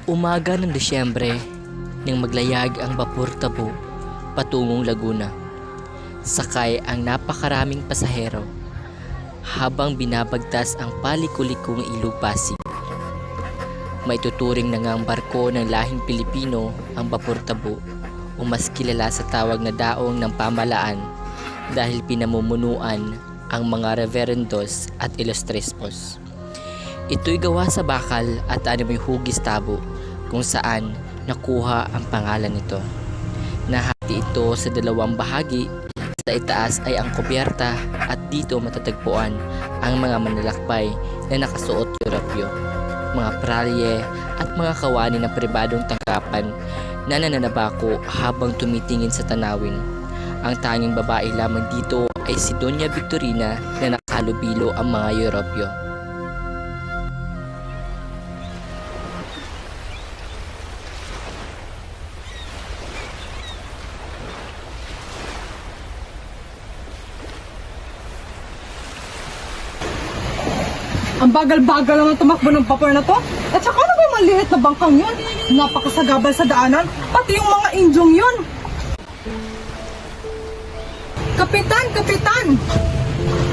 Umaga ng Disyembre nang maglayag ang Vapor Tabo patungong Laguna. Sakay ang napakaraming pasahero habang binabagtas ang palikulikong Ilog Pasig. Maituturing na ngang barko ng lahing Pilipino ang Vapor Tabo o mas kilala sa tawag na daong ng pamalaan dahil pinamumunuan ang mga reverendos at ilustrespos. Ito'y gawa sa bakal at animoy hugis tabo kung saan nakuha ang pangalan nito. Nahati ito sa dalawang bahagi. Sa itaas ay ang kubyerta at dito matatagpuan ang mga manlalakbay na nakasuot Europyo, mga pralye at mga kawani ng pribadong tangkapan na nananabako habang tumitingin sa tanawin. Ang tanging babae lamang dito ay si Doña Victorina na nakalubilo ang mga Europyo. Ang bagal-bagal naman tumakbo ng vapor na to. At saka ano ba yung maliit na bangkang yun? Napakasagabal sa daanan, pati yung mga indyong yun. Kapitan! Kapitan!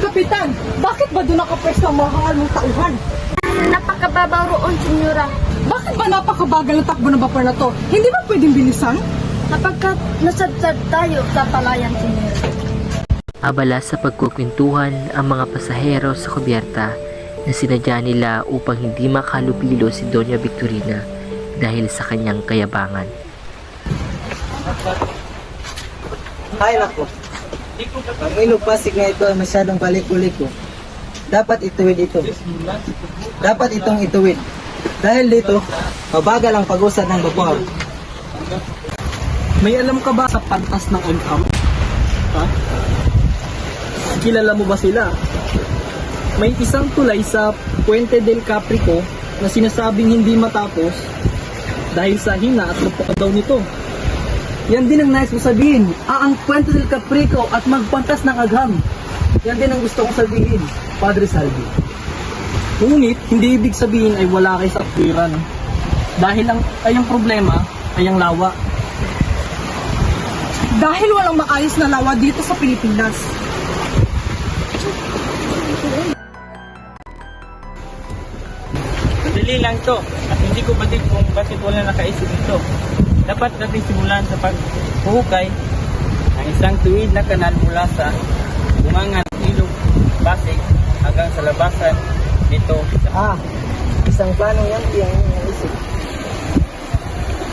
Kapitan! Bakit ba doon nakapwesto ang mga hangal mong tauhan? Napakababaw roon, senyora. Bakit ba napakabagal na takbo ng vapor na to? Hindi ba pwedeng bilisan? Kapagkat nasadsad tayo sa palayan, senyora. Abala sa pagkukwentuhan ang mga pasahero sa kubyerta na sinadya nila upang hindi makalubilo si Doña Victorina dahil sa kanyang kayabangan. Ay nako, ang Ilog Pasig na ito ay masyadong paliko-liko. Dapat ituwid ito. Dapat itong ituwid. Dahil dito, mabagal ang pag-usad ng vapor. May alam ka ba sa pantas ng Oncam? Ha? Kilala mo ba sila? May isang tulay sa Puente del Caprico na sinasabing hindi matapos dahil sa hina at lupa daw nito. Yan din ang nais ko sabihin. Ang Puente del Caprico at magpantas ng agham. Yan din ang gusto kong sabihin, Padre Salvi. Ngunit, hindi ibig sabihin ay wala kayo sa akwiran. Dahil ang problema ay ang lawa. Dahil walang maayos na lawa dito sa Pilipinas. Madali lang to at hindi ko batid kung bakit wala nakaisip ito. Dapat natin simulan sa paghuhukay ng isang tuwid na kanal mula sa bungangan ng Ilog Pasig hanggang sa labasan dito. Isang plano yan, iyang iniisip.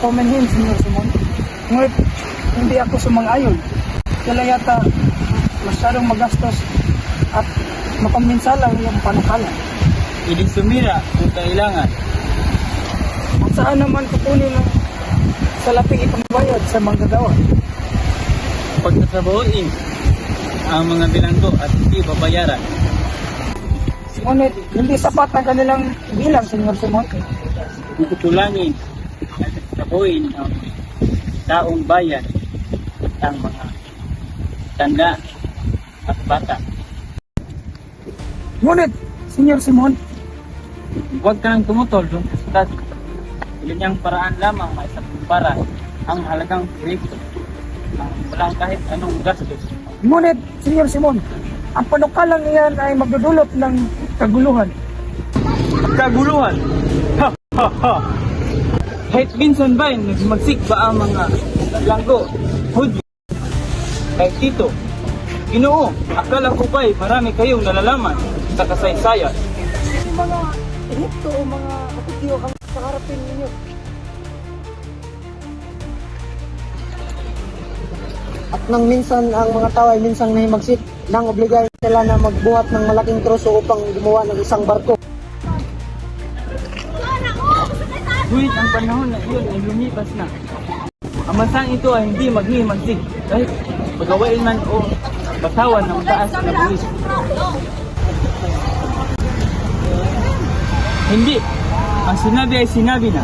Pumanhin, Senyor Simon. Ngunit, hindi ako sumang-ayon. Kaya yata masyadong magastos at mapaminsala yung panakalan. Hindi sumira kung kailangan. At saan naman kukunin ng salaping ipangbayad sa manggagawa? Pagtatrabahoin ang mga bilanggo at hindi babayaran. Ngunit, hindi sapat ang kanilang bilang, Senyor Simon. Tutulangin at tatrabahoin ang taong bayan at ang mga tanda at bata. Ngunit, Senyor Simon, Huwag ka nang tumutol doon sa syudad. Ganyang paraan lamang ay sa kumpara ang halagang proyekto ang walang kahit anong gastos. ngunit, Senyor Simon, ang panukalang iyan ay magdudulot ng kaguluhan. Kaguluhan! Ha ha ha! Kahit minsan ba nagmagsik ba ang mga langgo, hudyo, kahit dito, Ginoo, akala ko ba'y marami kayong nalalaman sa kasaysayan. Mga Ehipto o mga kapityo ang kaharapin ninyo. At nang minsan ang mga tao ay minsan nahimagsik nang obligahin sila na magbuhat ng malaking troso upang gumawa ng isang barko. Ngunit ang panahon na iyon ay lumipas na. Ang bansang ito ay hindi maghihimagsik kahit pagawain man o batawan ng taas na buwis. Hindi. Ang sinabi ay sinabi na.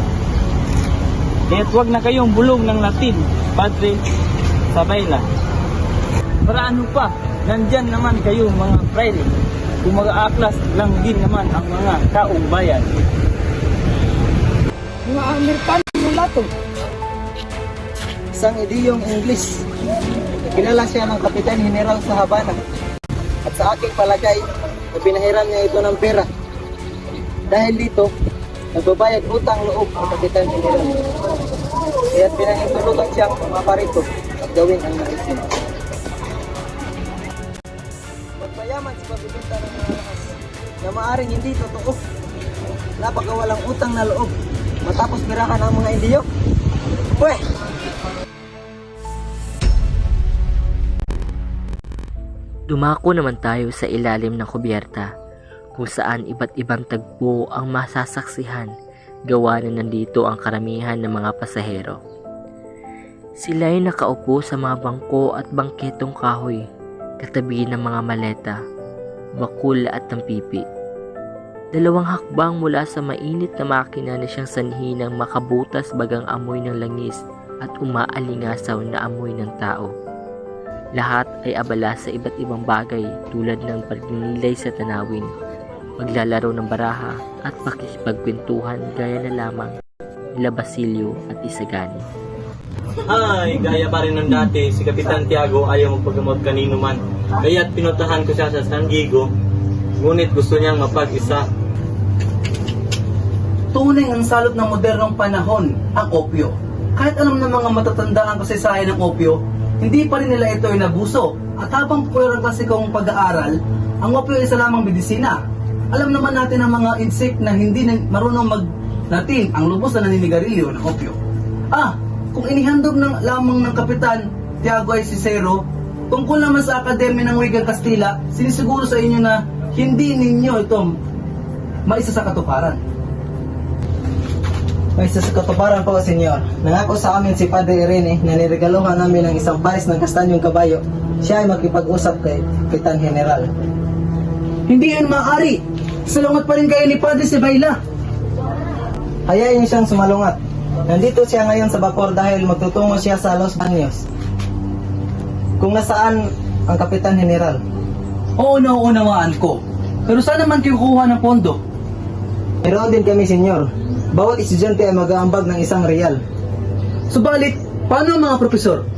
Kaya't huwag na kayong bulong ng Latin, Padre Sabayla. Para ano pa, nandyan naman kayo mga fraile. Kung mag-aaklas lang din naman ang mga taong bayan. Mga Amerikano yung lato. Isang idiyong English. Kilala siya ng Kapitan General sa Habana. At sa aking palagay, pinahiram niya ito ng pera. Dahil dito, nagbabayad utang loob ang Kapitan General. Kaya pinahintulutan siyang maparito at gawin ang naisin. Magpayaman si pagbibinta ng mga lakas na maaring hindi totoo. Napakawalang utang na loob matapos pirahan ang mga indiyo. Pweh! Dumako naman tayo sa ilalim ng kubyerta kung saan iba't ibang tagpo ang masasaksihan gawa na nandito ang karamihan ng mga pasahero. Sila ay nakaupo sa mga bangko at bangketong kahoy katabi ng mga maleta, bakul at tampipi. 2 hakbang mula sa mainit na makina na siyang sanhi ng makabutas bagang amoy ng langis at umaalingasaw na amoy ng tao. Lahat ay abala sa iba't ibang bagay tulad ng pagninilay sa tanawin, maglalaro ng baraha at pakikipagkwentuhan gaya na lamang nila Basilio at Isagani. Ay, gaya pa rin ng dati, si Kapitan Tiago ayaw magpagamot kanino man. Kaya't pinuntahan ko siya sa San Diego, ngunit gusto niyang mapag-isa. Tunay ang salot ng modernong panahon, ang opyo. Kahit alam ng mga matatanda ang kasaysayan ng opyo, hindi pa rin nila ito inabuso. At habang popular ang klasikong pag-aaral, ang opyo ay isa lamang medisina. Alam naman natin ang mga insect na hindi marunong mag-Latin ang lubos na naninigarilyo ng opyo. Kung inihandog lamang ng Kapitan Tiago ay si Cicero, tungkol naman sa Akademya ng Wigang Kastila, sinisiguro sa inyo na hindi ninyo ito maisa sa katuparan. May sa katuparan po, senyor. Nangako sa amin si Padre Irene na niregaluhan namin ng isang pares ng kastanyong kabayo. Siya ay makipag-usap kay Kapitan General. Hindi yan maaari. Salungat pa rin kayo ni Padre Sibayla. Hayain niyo siyang sumalungat. Nandito siya ngayon sa bapor dahil magtutungo siya sa Los Baños. Kung nasaan ang Kapitan General. Oo, nauunawaan ko. Pero saan naman kayo kukuha ng pondo? Meron din kami, senyor. Bawat estudyante ay mag-aambag ng ₱1. Subalit, paano ang mga profesor?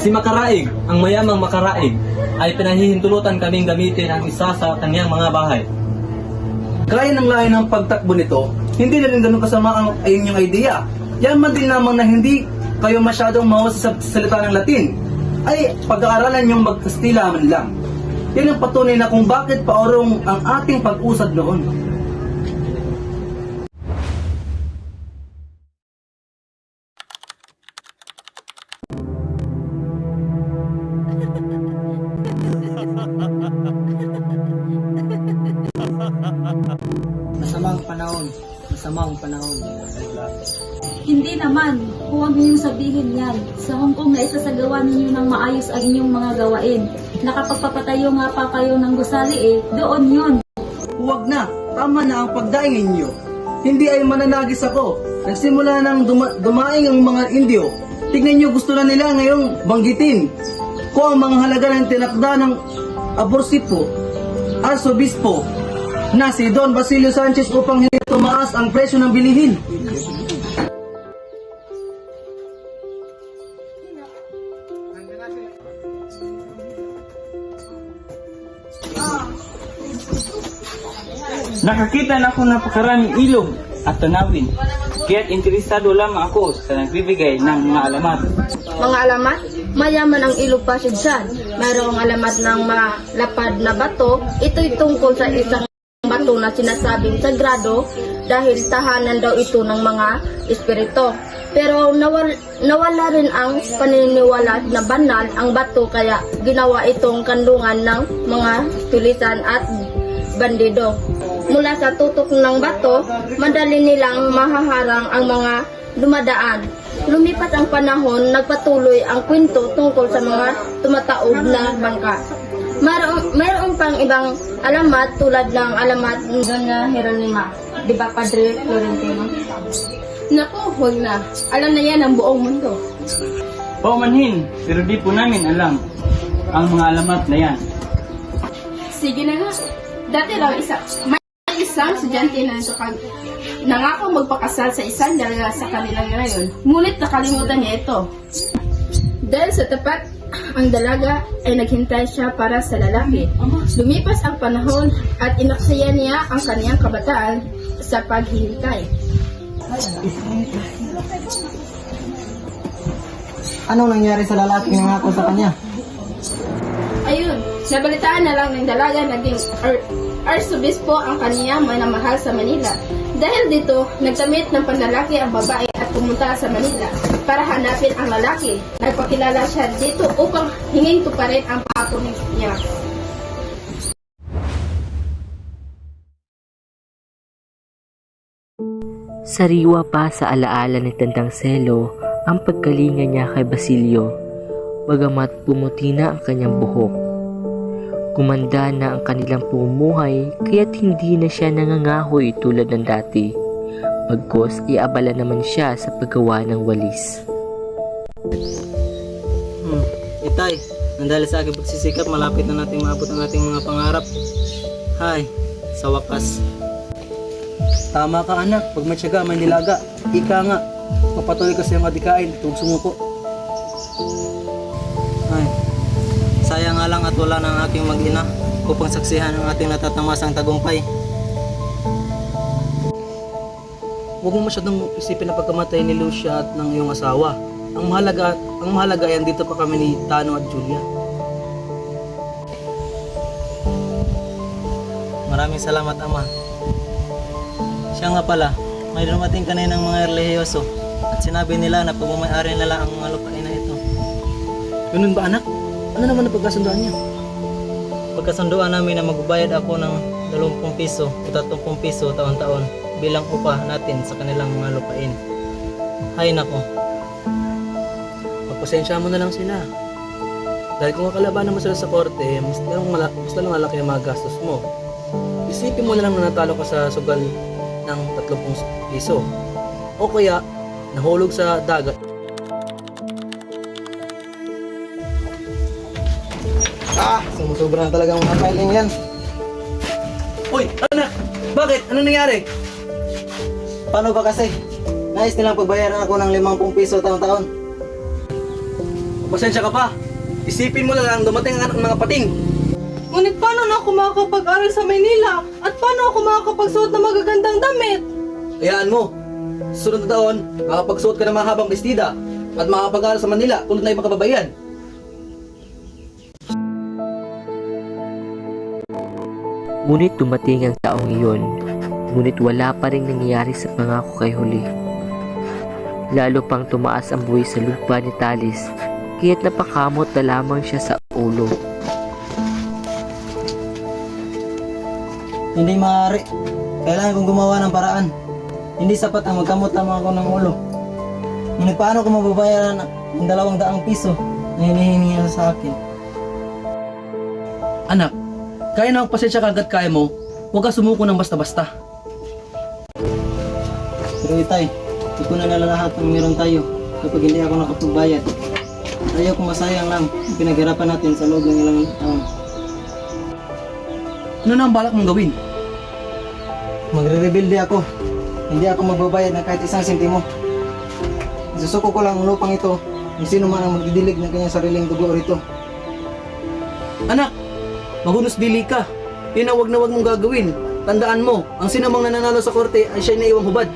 Si Makaraig, ang mayamang Makaraig, ay pinahihintulutan kaming gamitin ang isa sa kanyang mga bahay. Kaya ng layo ng pagtakbo nito, hindi na rin ganun kasama ang inyong idea. Yaman din lamang na hindi kayo masyadong mawas sa salita ng Latin, ay pag-aaralan yung mag-Kastila man lang. Yan ang patunay na kung bakit paorong ang ating pag-usad noon. Masamang panahon. Hindi naman, huwag niyong sabihin yan. Sa Hong Kong na isasagawa ninyo ng maayos ang inyong mga gawain. Nakapagpapatayo nga pa kayo ng gusali doon yun. Huwag na, tama na ang pagdaing ninyo. Hindi ay mananagis ako. Nagsimula nang dumaing ang mga Indio. Tignan nyo, gusto na nila ngayong banggitin ko ang mga halaga ng tinakda ng aborsipo, arsobispo, na si Don Basilio Sanchez upang hindi tumaas ang presyo ng bilihin. Nakakita na ako napakaraming ilog at tanawin. Kaya't interesado lamang ako sa nagbibigay ng mga alamat. Mga alamat, mayaman ang ilog Pasig dyan. Mayroong alamat ng malapad na bato. Ito'y tungkol sa isang bato na sinasabing sagrado dahil tahanan daw ito ng mga espiritu. Pero nawala rin ang paniniwala na banal ang bato kaya ginawa itong kandungan ng mga tulisan at bandido. Mula sa tutok ng bato, madali nilang mahaharang ang mga dumadaan. Lumipat ang panahon, nagpatuloy ang kwento tungkol sa mga tumataob na bangka. Mayroon pang ibang alamat tulad ng alamat ng Doña Jeronima. Di ba, Padre Florentino? Naku, huwag na. Alam na yan ang buong mundo. Paumanhin, pero di po namin alam ang mga alamat na yan. Sige na nga. Dati lang may isang estudyante na nangako magpakasal sa isang dalaga sa kanilang ngayon, ngunit nakalimutan niya ito. Dahil sa tapat ang dalaga ay naghintay siya para sa lalaki. Lumipas ang panahon at inaksaya niya ang kaniyang kabataan sa paghihintay. Anong nangyari sa lalaki na nangako sa kanya? Ayun, nabalitaan na lang ng dalaga naging arsobispo ang kaniyang manamahal sa Manila. Dahil dito, nagkamit ng panlalaki ang babae at pumunta sa Manila para hanapin ang lalaki. Nagpakilala siya dito upang hingin tuparin ang pangako niya. Sariwa pa sa alaala ni Tandang Selo ang pagkalinga niya kay Basilio, bagamat pumuti na ang kanyang buhok. Gumanda na ang kanilang pamumuhay kaya't hindi na siya nangangahoy tulad ng dati. Pagkos iabala naman siya sa paggawa ng walis. Itay, dahil sa aking pagsisikap, malapit na natin maabot ang ating mga pangarap. Hay, sa wakas. Tama ka anak, pag may tiyaga, may nilaga. Ika nga, papatuloy ka sa iyong adikain, tuwag sumuko. Ay, sayang nga lang at wala na ang aking mag-ina upang saksihan ang ating natatamasang tagumpay. Huwag mo masyadong isipin na pagkamatay ni Lucia at ng iyong asawa. Ang mahalaga ay andito pa kami ni Tano at Julia. Maraming salamat, Ama. Siya nga pala, may dumating kanina ng mga relihiyoso at sinabi nila na pagmamayari nila ang mga lupain na ito. Ganun ba, anak? Ano naman ang pagkasunduan niya? Pagkasunduan namin na magbabayad ako ng 20 piso o 30 piso taon-taon bilang upa natin sa kanilang mga lupain. Hay nako, pagpasensya mo na lang sila. Dahil kung kakalabanan mo sila sa korte, mas lang malaki ang mga gastos mo. Isipin mo na lang na natalo ka sa sugal ng 30 piso. O kaya, nahulog sa dagat. Sumusobra na talaga ang mga filing yan. Uy, anak! Bakit? Ano nangyari? Paano ba kasi? Nais nilang pagbayaran ako ng 50 piso taon-taon. Pasensya ka pa. Isipin mo na lang dumating ang anak ng mga pating. Ngunit paano na ako makakapag-aral sa Maynila? At paano ako makakapagsuot ng magagandang damit? Hayaan mo. Susunod na taon, makapagsuot ka ng mahabang bestida at makapag-aral sa Manila tulad na ibang kababayan. Ngunit dumating ang taong iyon, ngunit wala pa rin nangyayari sa pangako kay Huli. Lalo pang tumaas ang buhay sa lupa ni Talis, kaya't napakamot na lamang siya sa ulo. Hindi maaari. Kailangan kong gumawa ng paraan. Hindi sapat ang magkamot lamang ako ng ulo. Ngunit paano ko mababayaran ng 200 piso na hinihingi niya sa akin? Anak, kaya na pasensya ka agad kaya mo, huwag ka sumuko ng basta-basta. Pero itay, ikunan na lang lahat ng meron tayo kapag hindi ako nakapagbayad. Ayaw kong masayang lang ang pinaghirapan natin sa loob ng ilang taon. Ano na ang balak mong gawin? Magre-rebuilde ako. Hindi ako magbabayad ng kahit isang sentimo. Isusuko ko lang ang lupang ito kung sino man ang magdidilig ng kanyang sariling dugo rito. Anak, mahunos dili ka. Yun ang wag na wag mong gagawin. Tandaan mo, ang sinamang nananalo sa korte ay siya'y naiwang hubad.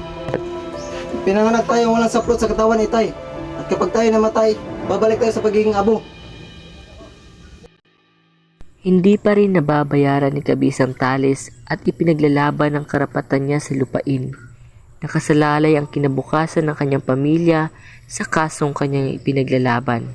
Pinanganak tayo walang saplot sa katawan, itay. At kapag tayo namatay, babalik tayo sa pagiging abo. Hindi pa rin nababayaran ni Kabisang Talis at ipinaglalaban ang karapatan niya sa lupain. Nakasalalay ang kinabukasan ng kanyang pamilya sa kasong kanyang ipinaglalaban.